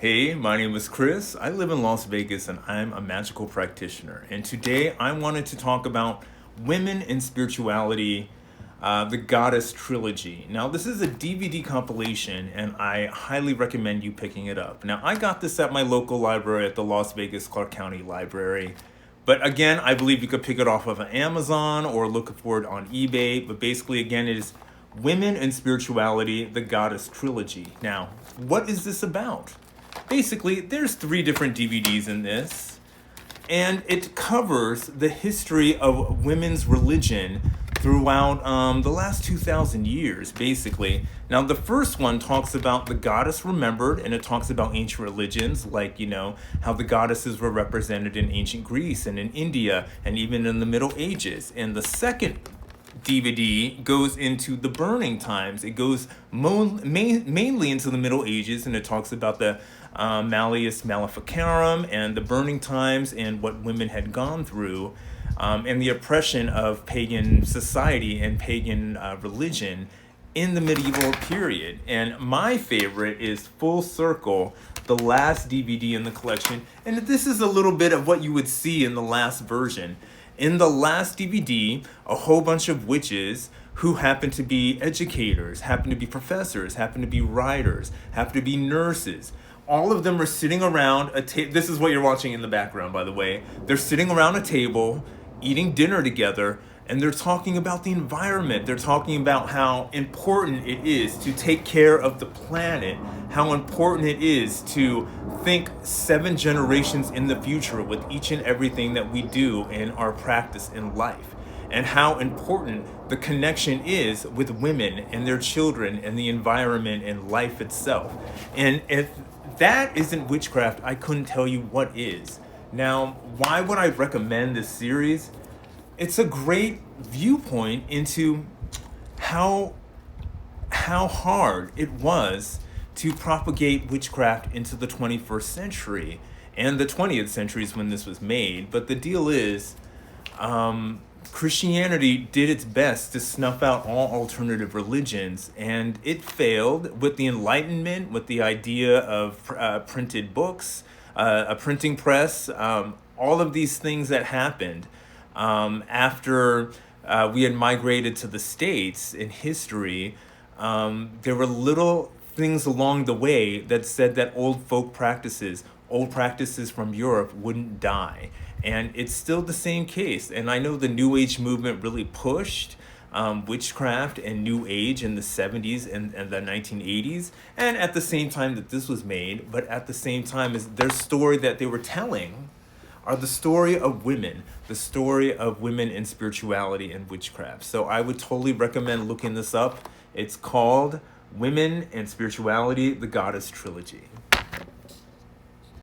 Hey, my name is Chris. I live in Las Vegas and I'm a magical practitioner. And today I wanted to talk about women in spirituality, the Goddess Trilogy. Now, this is a DVD compilation and I highly recommend you picking it up. Now, I got this at my local library at the Las Vegas Clark County Library. But again, I believe you could pick it off of Amazon or look for it on eBay. But basically, again, it is Women in Spirituality, the Goddess Trilogy. Now, what is this about? Basically, there's 3 different DVDs in this, and it covers the history of women's religion throughout the last 2,000 years, basically. Now, the first one talks about the goddess remembered, and it talks about ancient religions, like, how the goddesses were represented in ancient Greece and in India, and even in the Middle Ages. And the second DVD goes into the burning times. It goes mainly into the Middle Ages, and it talks about the Malleus Maleficarum and the burning times and what women had gone through, and the oppression of pagan society and pagan religion in the medieval period. And my favorite is Full Circle, the last DVD in the collection. And this is a little bit of what you would see in the last version. In the last DVD, a whole bunch of witches who happen to be educators, happen to be professors, happen to be writers, happen to be nurses. All of them are sitting around a table. This is what you're watching in the background, by the way. They're sitting around a table, eating dinner together, and they're talking about the environment. They're talking about how important it is to take care of the planet, how important it is to think 7 generations in the future with each and everything that we do in our practice in life, and how important the connection is with women and their children and the environment and life itself. And if that isn't witchcraft, I couldn't tell you what is. Now, why would I recommend this series? It's a great viewpoint into how hard it was to propagate witchcraft into the 21st century and the 20th centuries when this was made. But the deal is, Christianity did its best to snuff out all alternative religions, and it failed with the Enlightenment, with the idea of printed books, a printing press, all of these things that happened after we had migrated to the States in history. There were little things along the way that said that old practices from Europe wouldn't die. And it's still the same case. And I know the New Age movement really pushed witchcraft and New Age in the 70s and the 1980s. And at the same time that this was made, but at the same time as their story that they were telling are the story of women in spirituality and witchcraft. So I would totally recommend looking this up. It's called Women and Spirituality, the Goddess Trilogy.